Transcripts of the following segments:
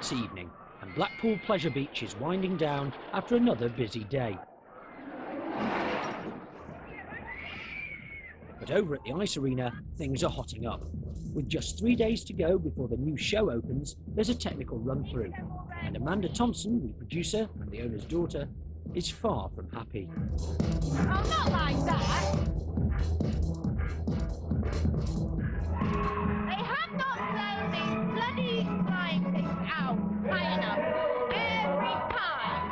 It's evening and Blackpool Pleasure Beach is winding down after another busy day. But over at the ice arena, things are hotting up. With just 3 days to go before the new show opens, there's a technical run-through. And Amanda Thompson, the producer and the owner's daughter, is far from happy. Oh, not like that! They have not blown these bloody flying things out high enough every time.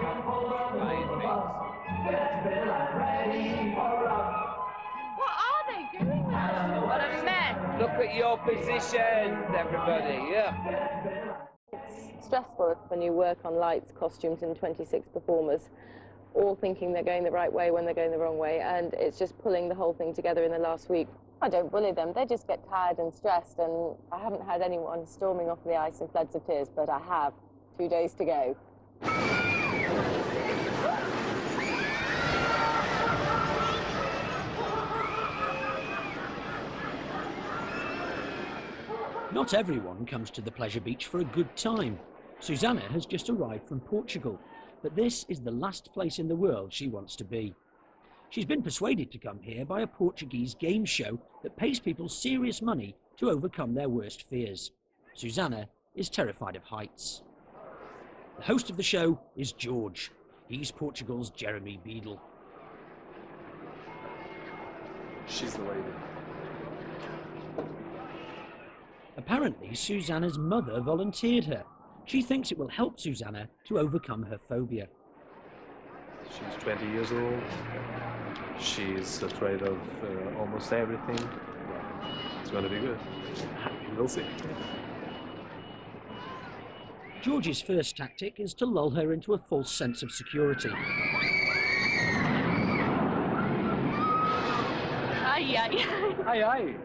What are they doing now? What a mess! Look at your positions, everybody, yeah. It's stressful when you work on lights, costumes and 26 performers, all thinking they're going the right way when they're going the wrong way, and it's just pulling the whole thing together in the last week. I don't bully them, they just get tired and stressed, and I haven't had anyone storming off the ice in floods of tears, but I have. 2 days to go. Not everyone comes to the Pleasure Beach for a good time. Susanna has just arrived from Portugal, but this is the last place in the world she wants to be. She's been persuaded to come here by a Portuguese game show that pays people serious money to overcome their worst fears. Susanna is terrified of heights. The host of the show is George. He's Portugal's Jeremy Beadle. She's the lady. Apparently, Susanna's mother volunteered her. She thinks it will help Susanna to overcome her phobia. She's 20 years old. She's afraid of almost everything. It's going to be good. We'll see. George's first tactic is to lull her into a false sense of security. Ai, ai. Ai, ai!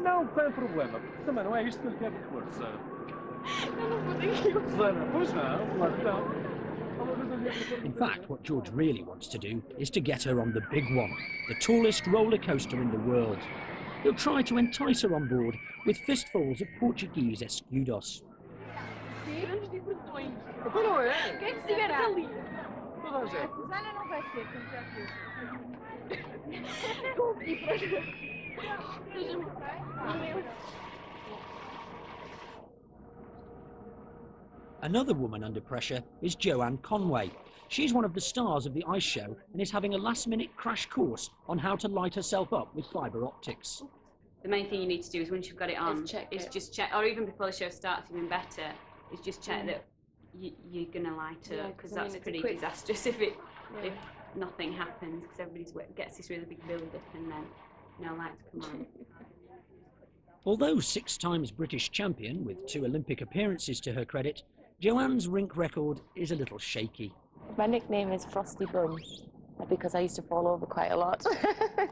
Não tem problema. Também não é isto que eu lhe quero propor, Susana. Eu não vou daqui. Susana, pois não, claro que não. In fact, what George really wants to do is to get her on the big one, the tallest roller coaster in the world. He'll try to entice her on board with fistfuls of Portuguese escudos. Grandes diversões. Então não é? Quem é que estiver ali? Toda a gente. Susana não vai ser, como já viu. Estou aqui para... Seja-me imenso. Another woman under pressure is Joanne Conway. She's one of the stars of the ice show and is having a last-minute crash course on how to light herself up with fibre optics. The main thing you need to do is once you've got it on, Is just check, or even before the show starts, even better, is just check that you're going to light up, because that's pretty disastrous if nothing happens, because everybody gets this really big build-up and then no lights come on. Although 6 times British champion with 2 Olympic appearances to her credit, Joanne's rink record is a little shaky. My nickname is Frosty Bum, because I used to fall over quite a lot,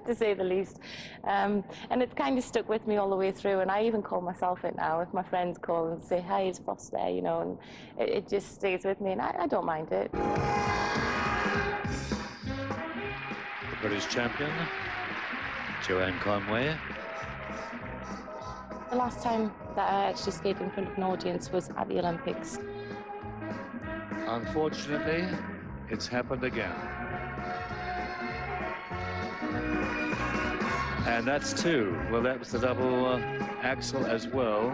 to say the least. And it's kind of stuck with me all the way through, and I even call myself it now. If my friends call and say, "Hi, it's Frost there," you know, and it just stays with me, and I don't mind it. The British champion, Joanne Conway. The last time that I actually skated in front of an audience was at the Olympics. Unfortunately, it's happened again. And that's 2. Well, that was the double axel as well.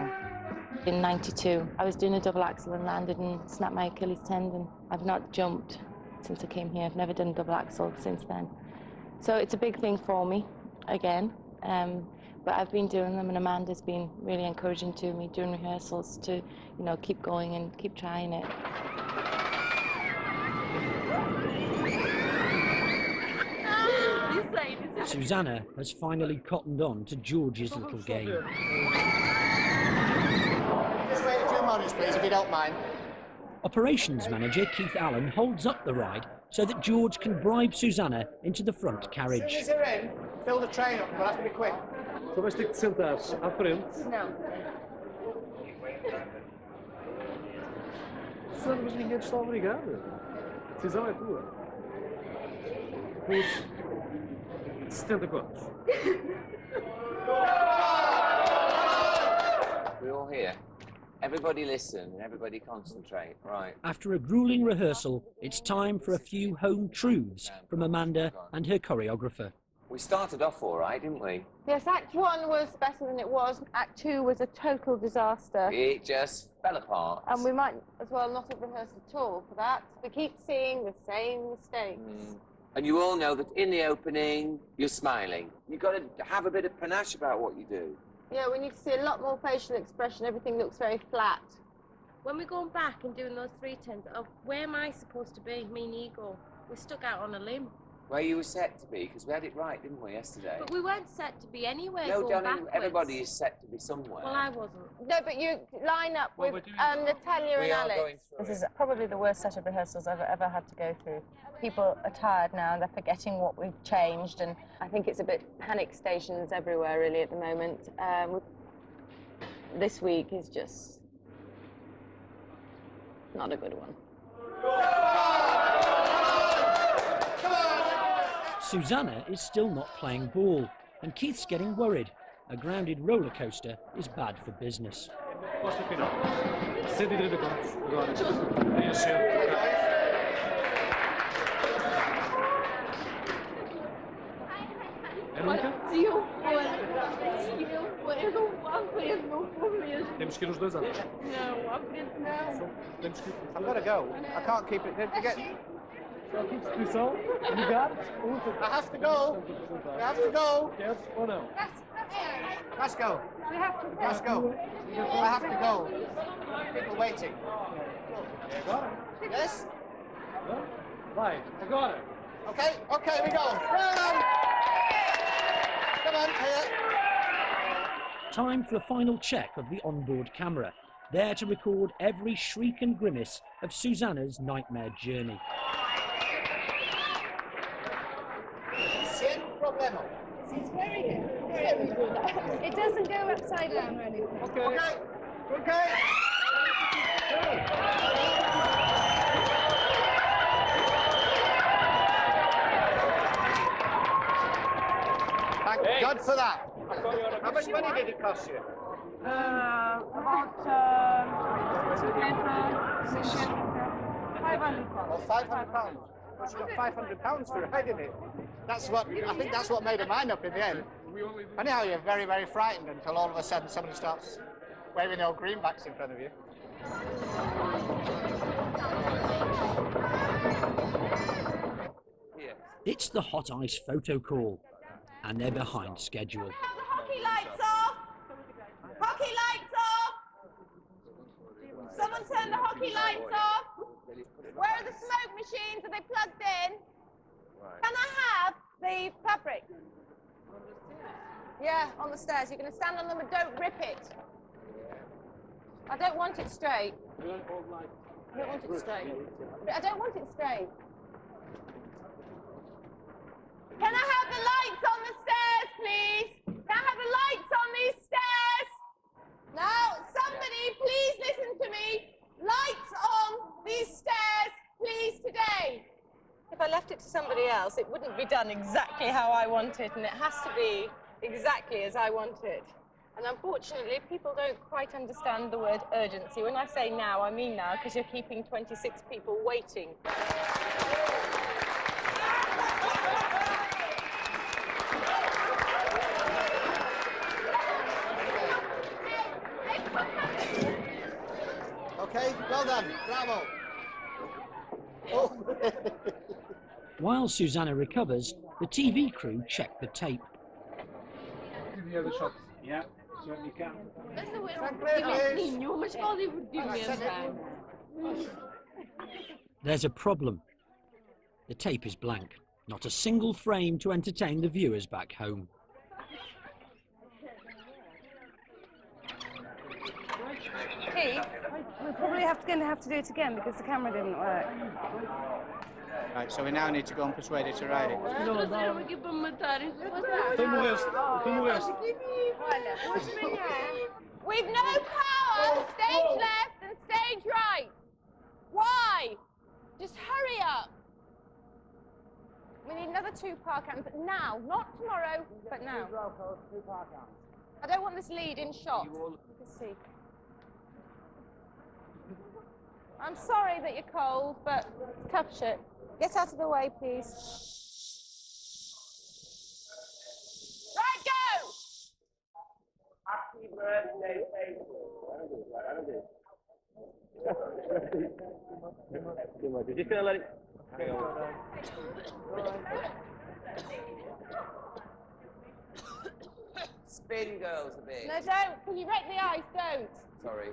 In '92, I was doing a double axel and landed and snapped my Achilles tendon. I've not jumped since I came here. I've never done a double axel since then. So it's a big thing for me, again. But I've been doing them, and Amanda's been really encouraging to me during rehearsals to, you know, keep going and keep trying it. Susanna has finally cottoned on to George's little game. Just wait a few moments, please, if you don't mind. Operations manager Keith Allen holds up the ride so that George can bribe Susanna into the front carriage. As soon as you're in, fill the train up, we'll have to be quick. Só vais ter que te sentar à frente. Não. Susana, mas ninguém te está a obrigar. A decisão é tua. Por 70 contos. We're all here. Everybody listen and everybody concentrate. Right. After a grueling rehearsal, it's time for a few home truths from Amanda and her choreographer. We started off all right, didn't we? Yes, Act 1 was better than it was. Act 2 was a total disaster. It just fell apart. And we might as well not have rehearsed at all for that. We keep seeing the same mistakes. And you all know that in the opening, you're smiling. You've got to have a bit of panache about what you do. Yeah, we need to see a lot more facial expression. Everything looks very flat. When we're going back and doing those 3/10s, where am I supposed to be, me and Ego? We stuck out on a limb. Where you were set to be, because we had it right, didn't we, yesterday? But we weren't set to be anywhere. No, going darling, backwards. everybody is set to be somewhere. Well, I wasn't. No, but you line up with Natalia and Alex. This is probably the worst set of rehearsals I've ever had to go through. People are tired now, they're forgetting what we've changed, and I think it's a bit panic stations everywhere, really, at the moment. This week is just not a good one. Susanna is still not playing ball, and Keith's getting worried. A grounded roller coaster is bad for business. Temos que ir os dois à frente. Não, à frente não. I've got to go. I can't keep it. Só que posição, lugar, I have to go. I have to go. Queres ou não? Let's go. Let's go. I have to go. People waiting. Agora? Yes? Vai, agora. Okay, we go. Run! Come on, here. Time for a final check of the onboard camera, there to record every shriek and grimace of Susanna's nightmare journey. Sin problema. It's very good. Very good. It doesn't go upside down or anything. Okay. Thank God for that. How much money did it cost you? About 500 Oh, £500. Well, she got £500 for riding it. I think that's what made her mind up in the end. Anyhow, you're very, very frightened until all of a sudden somebody starts waving their old greenbacks in front of you. It's the hot ice photo call, and they're behind schedule. Hockey lights off! Hockey lights off! Someone turn the hockey lights off! Where are the smoke machines? Are they plugged in? Can I have the fabric? Yeah, on the stairs. You're going to stand on them and don't rip it. I don't want it straight. I don't want it straight. I don't want it straight. Can I have the lights on the stairs, please? Can I have the lights on these stairs? Now, somebody, please listen to me. Lights on these stairs, please, today. if I left it to somebody else, it wouldn't be done exactly how I want it, and it has to be exactly as I want it. And unfortunately, people don't quite understand the word urgency. When I say now, I mean now, because you're keeping 26 people waiting. Okay, well done, bravo. Oh. While Susanna recovers, the TV crew check the tape. Give me the other shots. Yeah, certainly can. There's a problem. The tape is blank. Not a single frame to entertain the viewers back home. Keith, we're probably going to have to do it again because the camera didn't work. Right, so we now need to go and persuade her to ride it. We've no power! Stage left and stage right! Why? Just hurry up! We need another 2 park cams now, not tomorrow, but now. I don't want this lead in shot. You can see. I'm sorry that you're cold, but tough shit. Get out of the way, please. Right, go! Happy birthday, Did you feel like Spin, girls, a bit. No, don't. Can you wreck the ice? Don't. Sorry.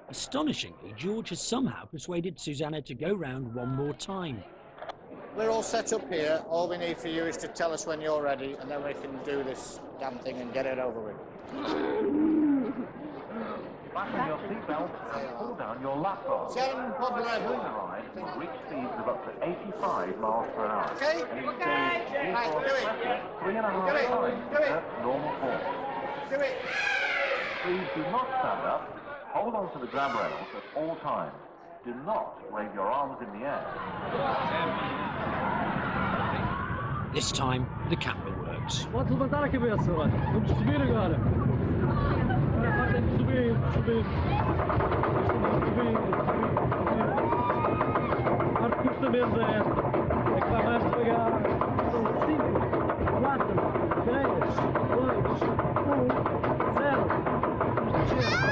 Astonishingly, George has somehow persuaded Susanna to go round one more time. We're all set up here. All we need for you is to tell us when you're ready, and then we can do this damn thing and get it over with. Fasten your seatbelt and pull down your lap bar. 10 pub During level. the ride, you'll reach speeds of up to 85 miles per hour. Okay? Okay. Right, do it. 3.5 Do it. times Do it. Earth's normal force. Do it. Please do not stand up. Hold on to the grab rails at all times. Do not wave your arms in the air. This time, the camera works. Pode levantar a cabeça, olha. Vamos subir agora. Agora tem que subir, subir. Subir. A parte que custa menos é esta. É que vai mais devagar. São 5, 4, 3, 2, 1, 0. Vamos descer.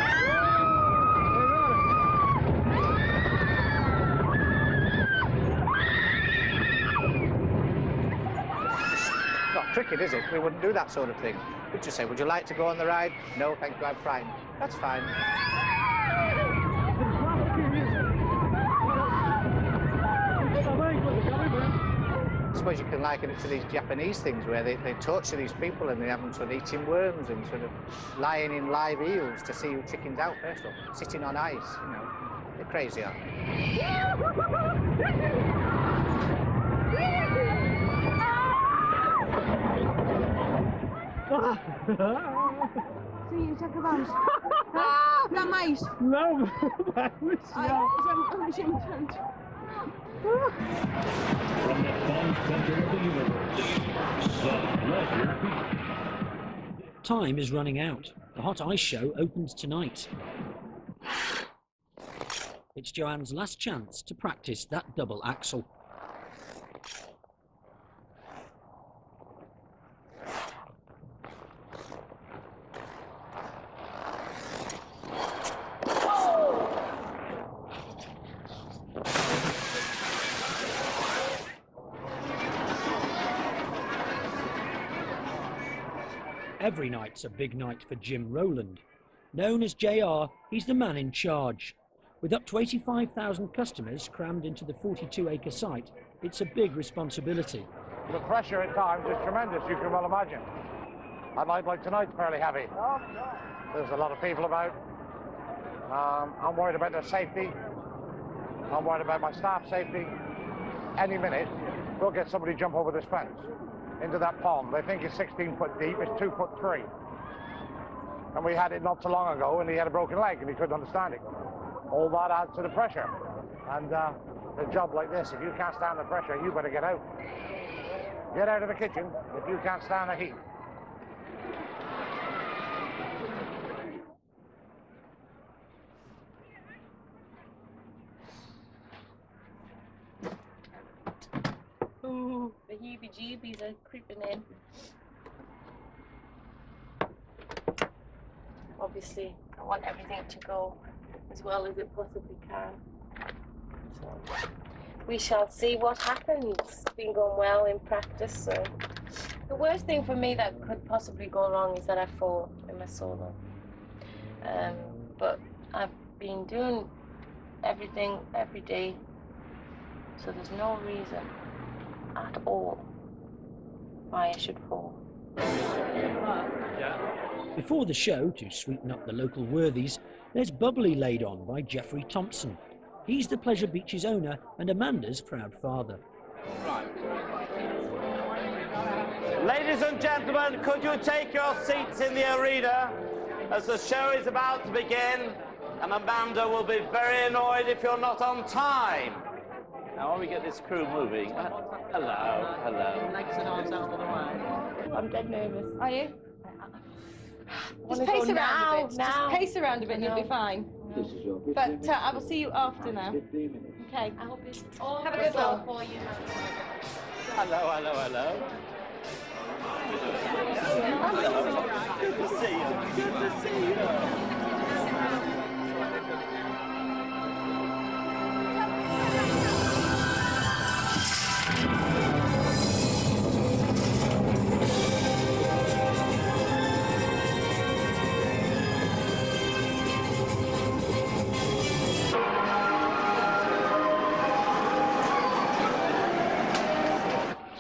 Not tricky, is it? We wouldn't do that sort of thing. We'd just say, would you like to go on the ride? No, thank you, I'm frightened. That's fine. I suppose you can liken it to these Japanese things where they torture these people and they have them sort of eating worms and sort of lying in live eels to see who chickens out first, or sitting on ice, you know. They're crazy, aren't Sim, já acabamos. Dá mais. Não, vamos. Ai, já me tanto. Time is running out. The hot ice show opens tonight. It's Joanne's last chance to practice that double axel. Every night's a big night for Jim Rowland. Known as JR, he's the man in charge. With up to 85,000 customers crammed into the 42-acre site, it's a big responsibility. The pressure at times is tremendous, you can well imagine. A night like tonight's fairly heavy. There's a lot of people about. I'm worried about their safety. I'm worried about my staff safety. Any minute, we'll get somebody jump over this fence into that pond. They think it's 16 foot deep, it's 2'3". And we had it not so long ago, and he had a broken leg, and he couldn't understand it. All that adds to the pressure. And a job like this, if you can't stand the pressure, you better get out. Get out of the kitchen if you can't stand the heat. Ooh, the heebie-jeebies are creeping in. Obviously, I want everything to go as well as it possibly can. So we shall see what happens. It's been going well in practice, so the worst thing for me that could possibly go wrong is that I fall in my solo. But I've been doing everything every day, so there's no reason at all why I should fall. Before the show, to sweeten up the local worthies, there's bubbly laid on by Jeffrey Thompson. He's the Pleasure Beach's owner and Amanda's proud father. Ladies and gentlemen, could you take your seats in the arena as the show is about to begin, and Amanda will be very annoyed if you're not on time. Now, while we get this crew moving, hello. I'm dead nervous. Are you? Just pace around a bit. Just pace around a bit and you'll be fine. But I will see you after now. Okay. I hope it's all Have a good one. for you. Hello, hello, hello. Hello. Good to see you. Good to see you.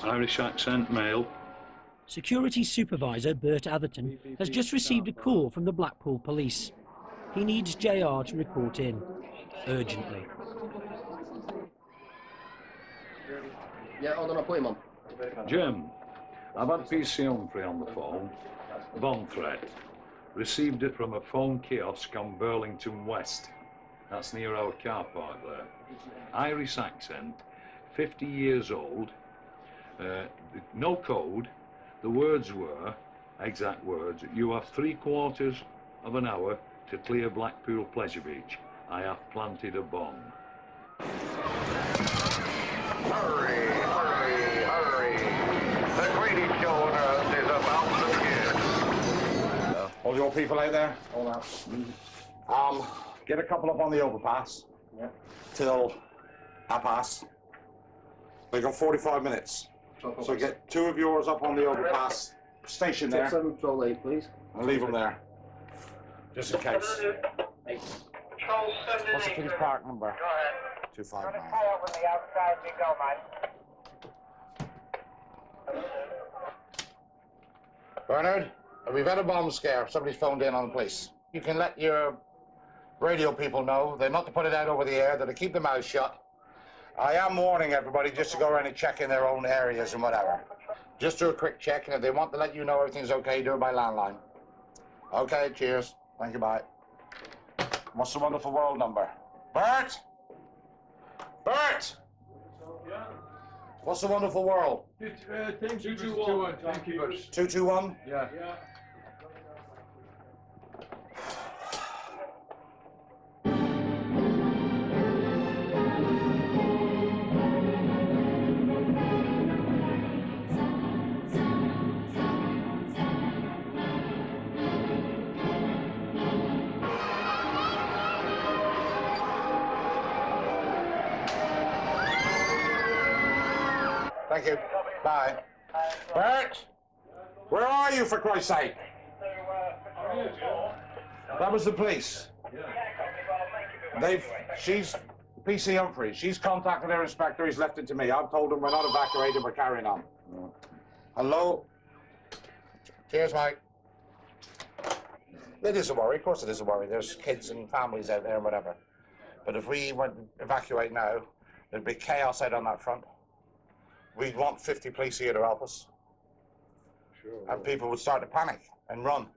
Irish accent, male. Security Supervisor Bert Atherton has just received a call from the Blackpool police. He needs JR to report in, urgently. Yeah, hold on, I'll put him on. Jim, I've had PC Humphrey on the phone. Bomb threat. Received it from a phone kiosk on Burlington West. That's near our car park there. Irish accent, 50 years old. No code. The words were, exact words, you have 3/4 of an hour to clear Blackpool Pleasure Beach. I have planted a bomb. Hurry, hurry, hurry. The greatest show on earth is about to begin. All your people out there, hold on. Get a couple up on the overpass. Yeah. Till 1:30. They got 45 minutes. So get 2 of yours up on the overpass station there. 7 Patrol 8, please. And leave them there. Just in case. What's the King's Park number? 259. Bernard, we've had a bomb scare. Somebody's phoned in on the police. You can let your radio people know. They're not to put it out over the air. They're to keep their mouths shut. I am warning everybody just to go around and check in their own areas and whatever. Just do a quick check, and if they want to let you know everything's okay, do it by landline. Okay, cheers. Thank you, bye. What's the Wonderful World number? Bert? Bert! What's the Wonderful World? 221. Thank you. 221? Yeah. Thank you. Bye. Bert? Where are you, for Christ's sake? That was the police. She's PC Humphrey. She's contacted her inspector. He's left it to me. I've told him we're not evacuating. We're carrying on. Hello? Cheers, Mike. It is a worry. Of course it is a worry. There's kids and families out there and whatever. But if we went to evacuate now, there'd be chaos out on that front. We'd want 50 police here to help us. Sure. And people would start to panic and run.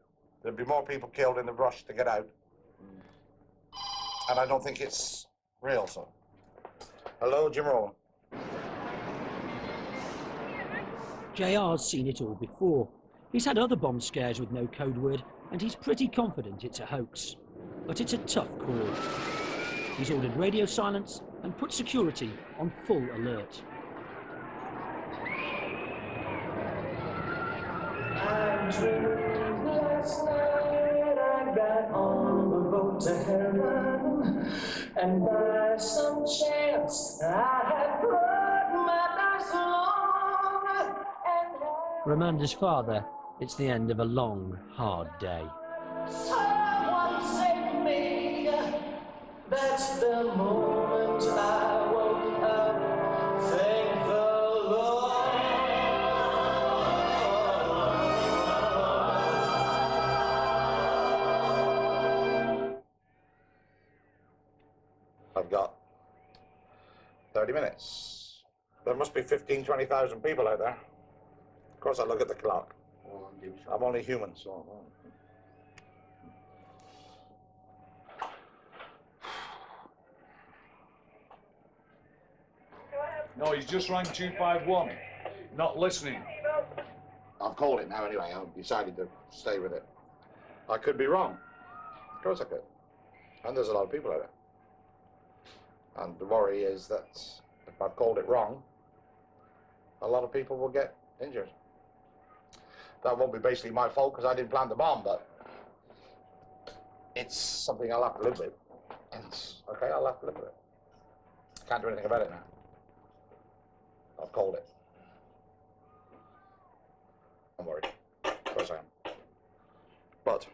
There'd be more people killed in the rush to get out. And I don't think it's real, so. Hello, Jim Rowan. JR's seen it all before. He's had other bomb scares with no code word, and he's pretty confident it's a hoax. But it's a tough call. He's ordered radio silence and put security on full alert. Last night I got on the boat to heaven, and by some chance I had brought my dice along. Ramanda's father, it's the end of a long, hard day. Someone save me. That's the moment I woke up. Thank the Lord. I've got 30 minutes. There must be 15, 20,000 people out there. Of course I look at the clock. I'm only human, so. No, he's just rang 251. Not listening. I've called it now anyway. I've decided to stay with it. I could be wrong. Of course I could. And there's a lot of people out there. And the worry is that if I've called it wrong, a lot of people will get injured. That won't be basically my fault because I didn't plant the bomb, but it's something I'll have to live with. And okay, I'll have to live with it. Can't do anything about it now. I've called it. I'm worried. Of course I am. But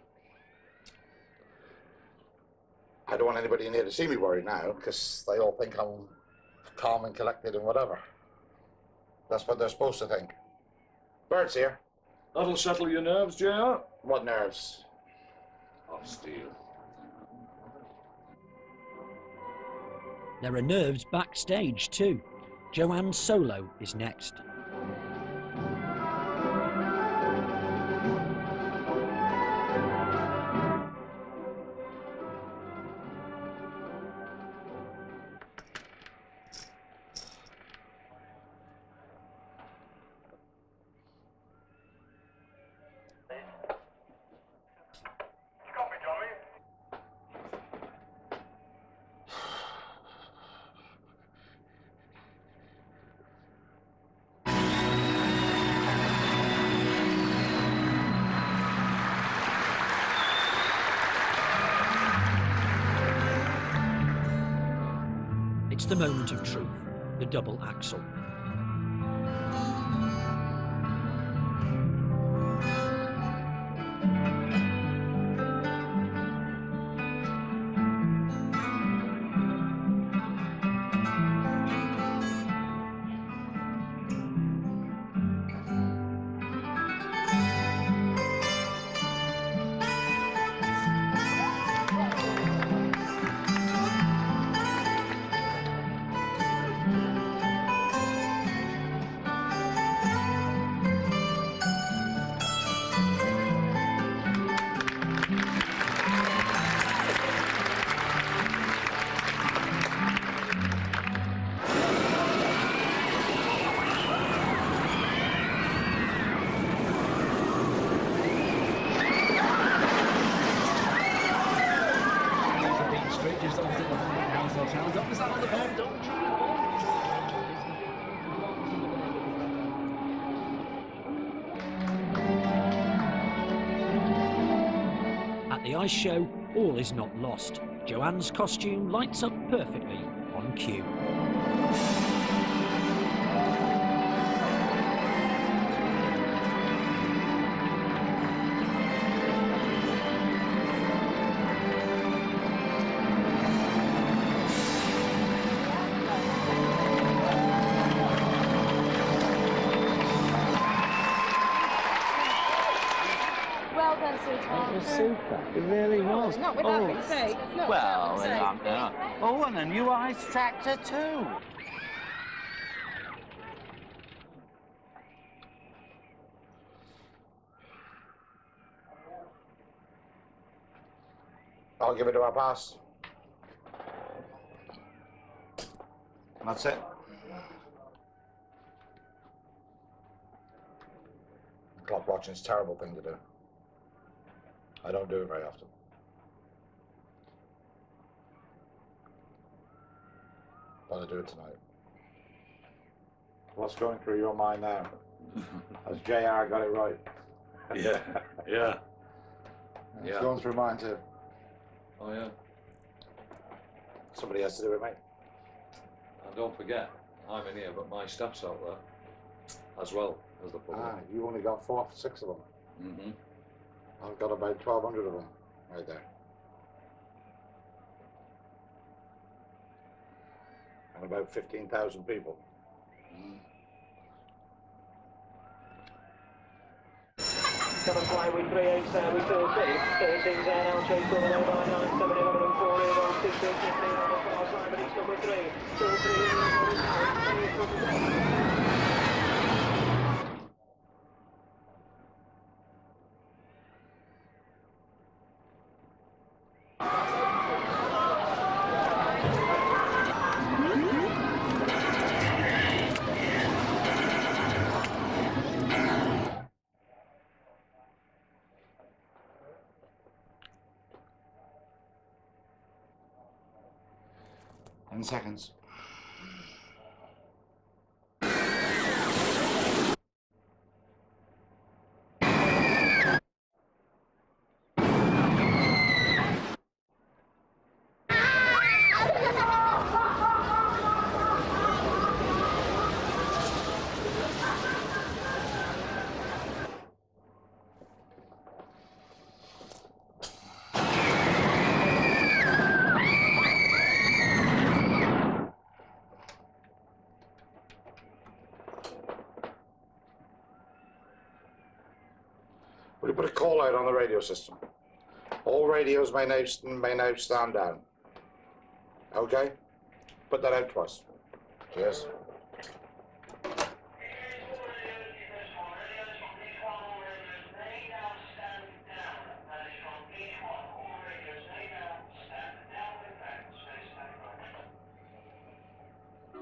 I don't want anybody in here to see me worried now because they all think I'm calm and collected and whatever. That's what they're supposed to think. Bert's here. That'll settle your nerves, JR. What nerves? Of steel. There are nerves backstage too. Joanne's solo is next. It's the moment of truth, the double axel. At the ice show, all is not lost. Joanne's costume lights up perfectly on cue. Well done, sweetheart. It was super. It really was. Not without mistake. Not Well, without mistake. oh, and a new ice tractor too. I'll give it to our pass. And that's it. Clock watching is a terrible thing to do. I don't do it very often. But I do it tonight. What's going through your mind now? Has JR got it right? Yeah, yeah. It's going through mine too. Oh, yeah. Somebody has to do it, mate. And don't forget, I'm in here, but my staff's out there as well as the public. Ah, you only got 6 of them. Mm-hmm. I've got about 1,200 of them right there. And about 15,000 people. Come and fly with 387, with 13's there now, chased all the way by 9, 7, 11 and 4, 1, 6, 8, 15 on the far side, but it's number 3. Still 3, 10 seconds. We put a call out on the radio system. All radios may now stand down. Okay? Put that out twice. Cheers.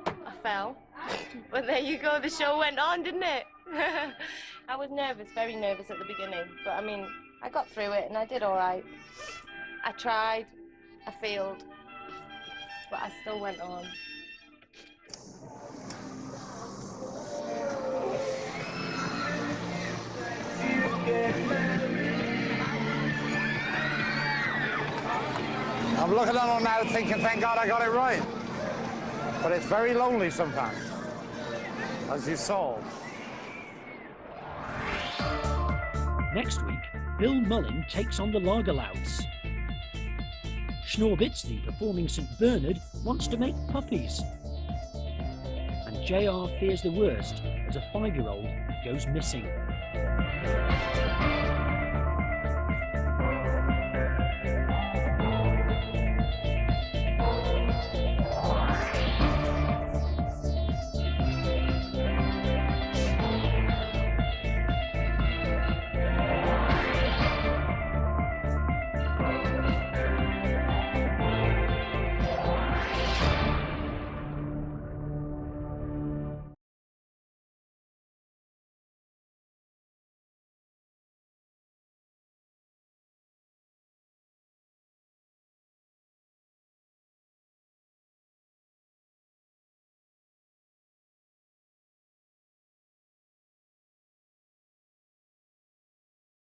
I fell, but there you go, the show went on, didn't it? I was nervous, very nervous at the beginning, but I mean, I got through it and I did all right. I tried, I failed, but I still went on. I'm looking at it now thinking, thank God I got it right. But it's very lonely sometimes, as you saw. Next week, Bill Mullin takes on the Lagerlouts. Schnorbitz, performing St Bernard, wants to make puppies. And JR fears the worst as a 5-year-old goes missing.